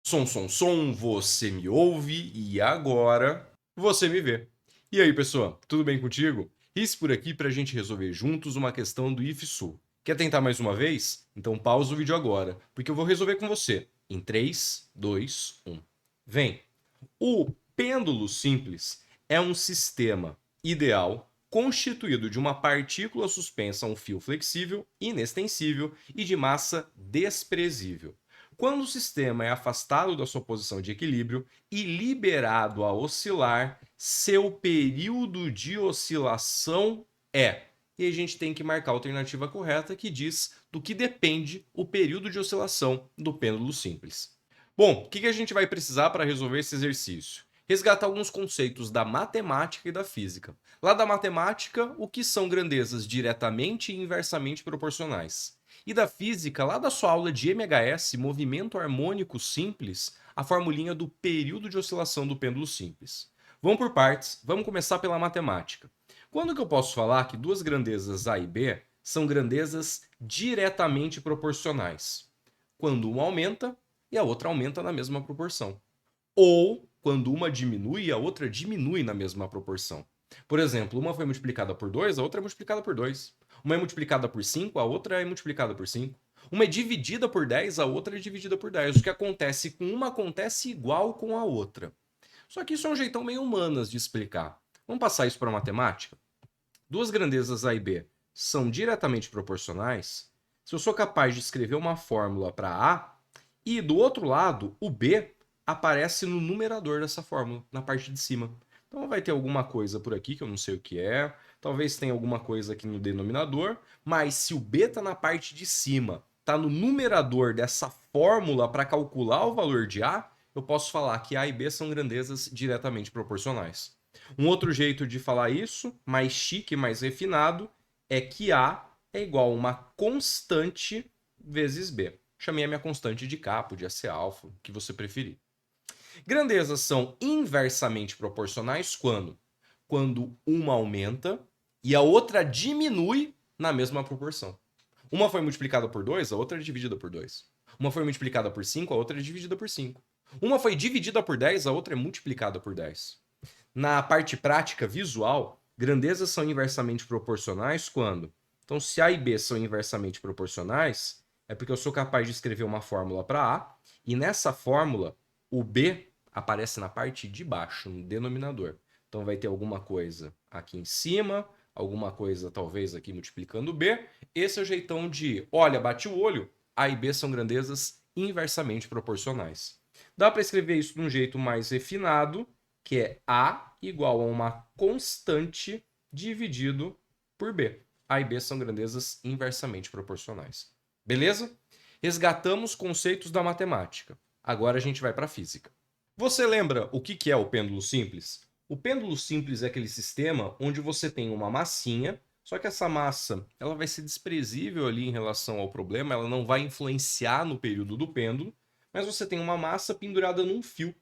Som, você me ouve e agora você me vê. E aí, pessoal, tudo bem contigo? Isso por aqui para a gente resolver juntos uma questão do if-su. Quer tentar mais uma vez? Então pausa o vídeo agora, porque eu vou resolver com você. Em 3, 2, 1. Vem! O pêndulo simples é um sistema ideal constituído de uma partícula suspensa a um fio flexível, inextensível e de massa desprezível. Quando o sistema é afastado da sua posição de equilíbrio e liberado a oscilar, seu período de oscilação é. E a gente tem que marcar a alternativa correta que diz do que depende o período de oscilação do pêndulo simples. Bom, o que a gente vai precisar para resolver esse exercício? Resgatar alguns conceitos da matemática e da física. Lá da matemática, o que são grandezas diretamente e inversamente proporcionais. E da física, lá da sua aula de MHS, movimento harmônico simples, a formulinha do período de oscilação do pêndulo simples. Vamos por partes, vamos começar pela matemática. Quando que eu posso falar que duas grandezas A e B são grandezas diretamente proporcionais? Quando uma aumenta e a outra aumenta na mesma proporção. Ou quando uma diminui e a outra diminui na mesma proporção. Por exemplo, uma foi multiplicada por 2, a outra é multiplicada por 2. Uma é multiplicada por 5, a outra é multiplicada por 5. Uma é dividida por 10, a outra é dividida por 10. O que acontece com uma acontece igual com a outra. Só que isso é um jeitão meio humanas de explicar. Vamos passar isso para a matemática? Duas grandezas A e B são diretamente proporcionais. Se eu sou capaz de escrever uma fórmula para A, e do outro lado, o B aparece no numerador dessa fórmula, na parte de cima. Então vai ter alguma coisa por aqui que eu não sei o que é, talvez tenha alguma coisa aqui no denominador, mas se o B está na parte de cima, está no numerador dessa fórmula para calcular o valor de A, eu posso falar que A e B são grandezas diretamente proporcionais. Um outro jeito de falar isso, mais chique, mais refinado, é que A é igual a uma constante vezes B. Chamei a minha constante de K, podia ser alfa, o que você preferir. Grandezas são inversamente proporcionais quando? Quando uma aumenta e a outra diminui na mesma proporção. Uma foi multiplicada por 2, a outra é dividida por 2. Uma foi multiplicada por 5, a outra é dividida por 5. Uma foi dividida por 10, a outra é multiplicada por 10. Na parte prática visual, grandezas são inversamente proporcionais quando? Então, se A e B são inversamente proporcionais, é porque eu sou capaz de escrever uma fórmula para A, e nessa fórmula, o B aparece na parte de baixo, no denominador. Então, vai ter alguma coisa aqui em cima, alguma coisa talvez aqui multiplicando B. Esse é o jeitão de, olha, bate o olho, A e B são grandezas inversamente proporcionais. Dá para escrever isso de um jeito mais refinado, que é A igual a uma constante dividido por B. A e B são grandezas inversamente proporcionais. Beleza? Resgatamos conceitos da matemática. Agora a gente vai para a física. Você lembra o que é o pêndulo simples? O pêndulo simples é aquele sistema onde você tem uma massinha, só que essa massa ela vai ser desprezível ali em relação ao problema, ela não vai influenciar no período do pêndulo, mas você tem uma massa pendurada num fio.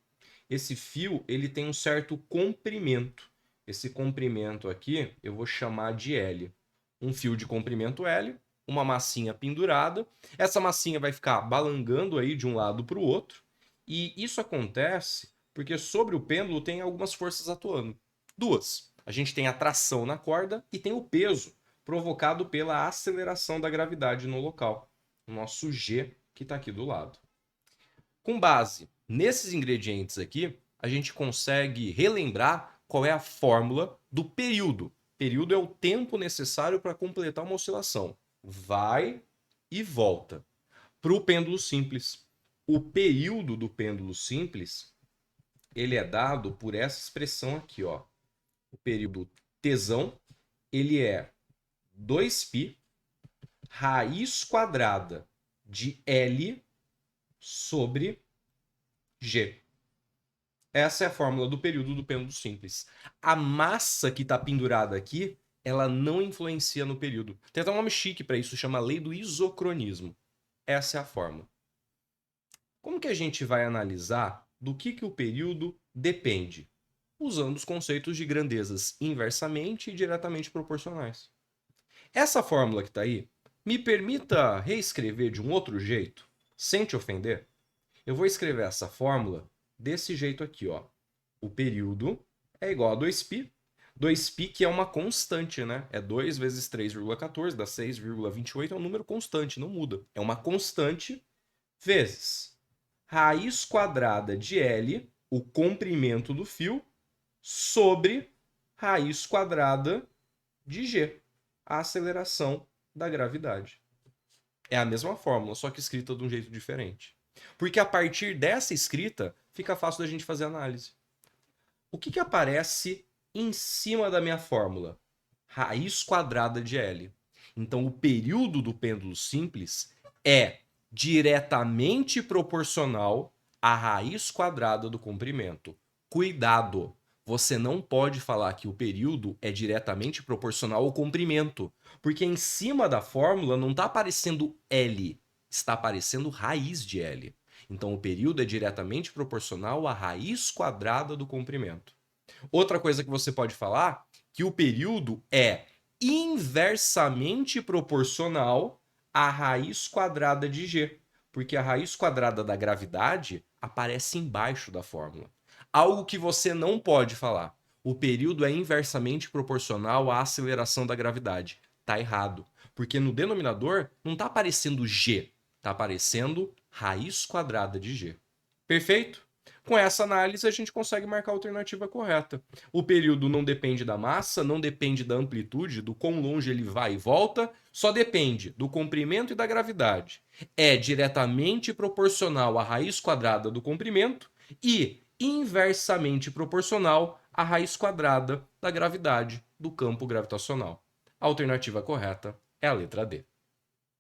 Esse fio ele tem um certo comprimento. Esse comprimento aqui eu vou chamar de L. Um fio de comprimento L, uma massinha pendurada. Essa massinha vai ficar balangando aí de um lado para o outro. E isso acontece porque sobre o pêndulo tem algumas forças atuando. Duas. A gente tem a tração na corda e tem o peso provocado pela aceleração da gravidade no local. O nosso G que está aqui do lado. Com base nesses ingredientes aqui, a gente consegue relembrar qual é a fórmula do período. Período é o tempo necessário para completar uma oscilação. Vai e volta. Para o pêndulo simples. O período do pêndulo simples ele é dado por essa expressão aqui, ó. O período tesão, ele é 2π raiz quadrada de L sobre G. Essa é a fórmula do período do pêndulo simples. A massa que está pendurada aqui, ela não influencia no período. Tem até um nome chique para isso, chama lei do isocronismo. Essa é a fórmula. Como que a gente vai analisar do que o período depende? Usando os conceitos de grandezas inversamente e diretamente proporcionais. Essa fórmula que está aí, me permita reescrever de um outro jeito, sem te ofender? Eu vou escrever essa fórmula desse jeito aqui, ó. O período é igual a 2π. 2π que é uma constante, né? É 2 vezes 3,14, dá 6,28, é um número constante, não muda. É uma constante vezes raiz quadrada de L, o comprimento do fio, sobre raiz quadrada de G, a aceleração da gravidade. É a mesma fórmula, só que escrita de um jeito diferente. Porque a partir dessa escrita, fica fácil da gente fazer análise. O que aparece em cima da minha fórmula? Raiz quadrada de L. Então, o período do pêndulo simples é diretamente proporcional à raiz quadrada do comprimento. Cuidado! Você não pode falar que o período é diretamente proporcional ao comprimento, porque em cima da fórmula não está aparecendo L, está aparecendo raiz de L. Então, o período é diretamente proporcional à raiz quadrada do comprimento. Outra coisa que você pode falar, que o período é inversamente proporcional à raiz quadrada de G, porque a raiz quadrada da gravidade aparece embaixo da fórmula. Algo que você não pode falar. O período é inversamente proporcional à aceleração da gravidade. Tá errado, porque no denominador não está aparecendo G, está aparecendo raiz quadrada de G. Perfeito? Com essa análise, a gente consegue marcar a alternativa correta. O período não depende da massa, não depende da amplitude, do quão longe ele vai e volta, só depende do comprimento e da gravidade. É diretamente proporcional à raiz quadrada do comprimento e inversamente proporcional à raiz quadrada da gravidade do campo gravitacional. A alternativa correta é a letra D.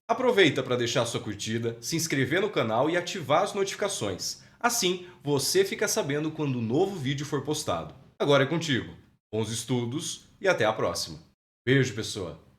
Aproveita para deixar sua curtida, se inscrever no canal e ativar as notificações. Assim, você fica sabendo quando um novo vídeo for postado. Agora é contigo. Bons estudos e até a próxima. Beijo, pessoa!